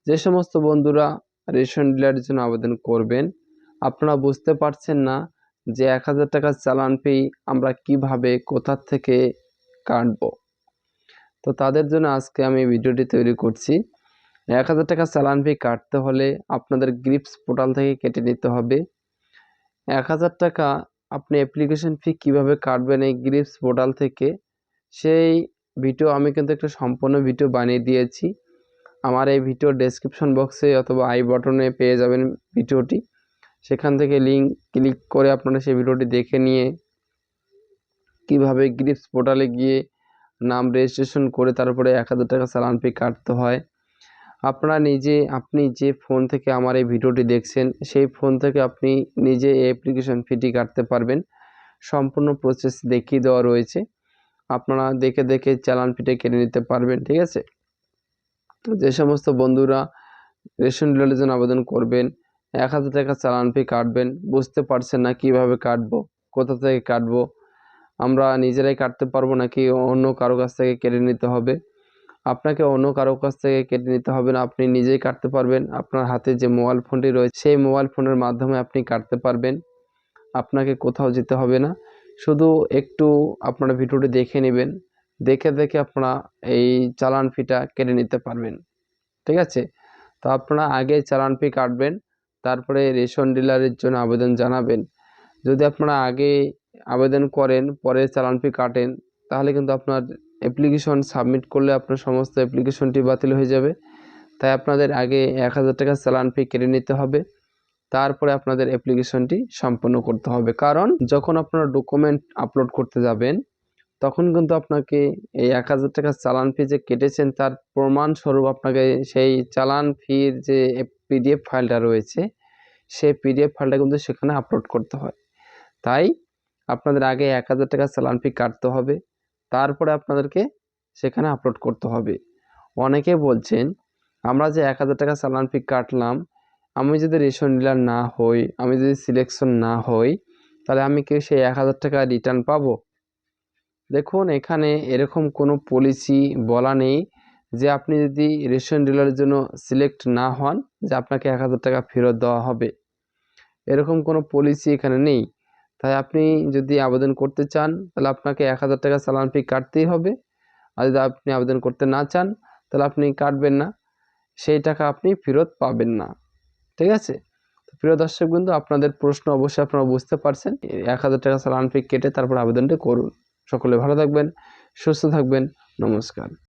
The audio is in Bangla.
যে সমস্ত বন্ধুরা রেশন ডিলারের জন্য আবেদন করবেন, আপনারা বুঝতে পারছেন না যে 1000 টাকার চালান ফি আমরা কিভাবে কোথা থেকে কাটব। তো তাদের জন্য আজকে আমি ভিডিওটি তৈরি করছি। 1000 টাকা চালান ফি কাটতে হলে আপনাদের গ্রিপস পোর্টাল থেকে কেটে নিতে হবে। 1000 টাকা আপনি অ্যাপ্লিকেশন ফি কিভাবে কাটবেন এই গ্রিপস পোর্টাল থেকে, সেই ভিডিও আমি কিন্তু একটা সম্পূর্ণ ভিডিও বানিয়ে দিয়েছি। আমার এই ভিডিও ডেসক্রিপশন বক্সে অথবা আই বাটনে পেয়ে যাবেন ভিডিওটি। সেখান থেকে লিঙ্ক ক্লিক করে আপনারা সেই ভিডিওটি দেখে নিয়ে কিভাবে গ্রিপস পোর্টালে গিয়ে নাম রেজিস্ট্রেশন করে তারপরে 1000 টাকা চালান ফি কাটতে হয়। আপনি যে ফোন থেকে আমার এই ভিডিওটি দেখছেন সেই ফোন থেকে আপনি নিজে এই অ্যাপ্লিকেশন ফিটি কাটতে পারবেন। সম্পূর্ণ প্রসেস দেখিয়ে দেওয়া রয়েছে, আপনারা দেখে চালান ফিটে কেটে নিতে পারবেন। ঠিক আছে, যে সমস্ত বন্ধুরা রেশন ডিলারের জন্য আবেদন করবেন, 1000 টাকা চালান ফি কাটবেন, বুঝতে পারছেন না কিভাবে কাটবো, কোথা থেকে কাটবো, আমরা নিজেরাই কাটতে পারবো নাকি অন্য কারো কাছ থেকে কেটে নিতে হবে। আপনাকে অন্য কারো কাছ থেকে কেটে নিতে হবে না, আপনি নিজেই কাটতে পারবেন। আপনার হাতে যে মোবাইল ফোনটি রয়েছে সেই মোবাইল ফোনের মাধ্যমে আপনি কাটতে পারবেন। আপনাকে কোথাও যেতে হবে না, শুধু একটু আপনারা ভিডিওটি দেখে নেবেন, দেখে আপনারা এই চালান ফিটা কেটে নিতে পারবেন। ঠিক আছে, তো আপনারা আগে চালান ফি কাটবেন, তারপরে রেশন ডিলারের জন্য আবেদন জানাবেন। যদি আপনারা আগে আবেদন করেন পরে চালান ফি কাটেন, তাহলে কিন্তু আপনার অ্যাপ্লিকেশন সাবমিট করলে আপনার সমস্ত অ্যাপ্লিকেশনটি বাতিল হয়ে যাবে। তাই আপনাদের আগে 1000 টাকা চালান ফি কেটে নিতে হবে, তারপরে আপনাদের অ্যাপ্লিকেশনটি সম্পন্ন করতে হবে। কারণ যখন আপনারা ডকুমেন্ট আপলোড করতে যাবেন তখন কিন্তু আপনাকে এই 1000 টাকা চালান ফি যে কেটেছেন তার প্রমাণস্বরূপ আপনাকে সেই চালান ফির যে পিডিএফ ফাইলটা রয়েছে সেই পিডিএফ ফাইলটা কিন্তু সেখানে আপলোড করতে হয়। তাই আপনাদের আগে 1000 টাকা চালান ফি কাটতে হবে, তারপরে আপনাদেরকে সেখানে আপলোড করতে হবে। অনেকে বলছেন আমরা যে 1000 টাকা চালান ফি কাটলাম, আমি যদি রেশন ডিলার না হই, আমি যদি সিলেকশন না হই, তাহলে আমি কি সেই 1000 টাকা রিটার্ন পাবো? দেখুন, এখানে এরকম কোনো পলিসি বলা নেই যে আপনি যদি রেশন ডিলারের জন্য সিলেক্ট না হন যে আপনাকে 1000 টাকা ফেরত দেওয়া হবে, এরকম কোনো পলিসি এখানে নেই। তাই আপনি যদি আবেদন করতে চান তাহলে আপনাকে 1000 টাকা চালান ফি কাটতেই হবে। আর যদি আপনি আবেদন করতে না চান তাহলে আপনি কাটবেন না, সেই টাকা আপনি ফেরত পাবেন না। ঠিক আছে, প্রিয় দর্শকবৃন্দ, আপনাদের প্রশ্ন অবশ্যই আপনারা বুঝতে পারছেন। 1000 টাকা চালান ফি কেটে তারপর আবেদনটি করুন। সকলে ভালো থাকবেন, সুস্থ থাকবেন, নমস্কার।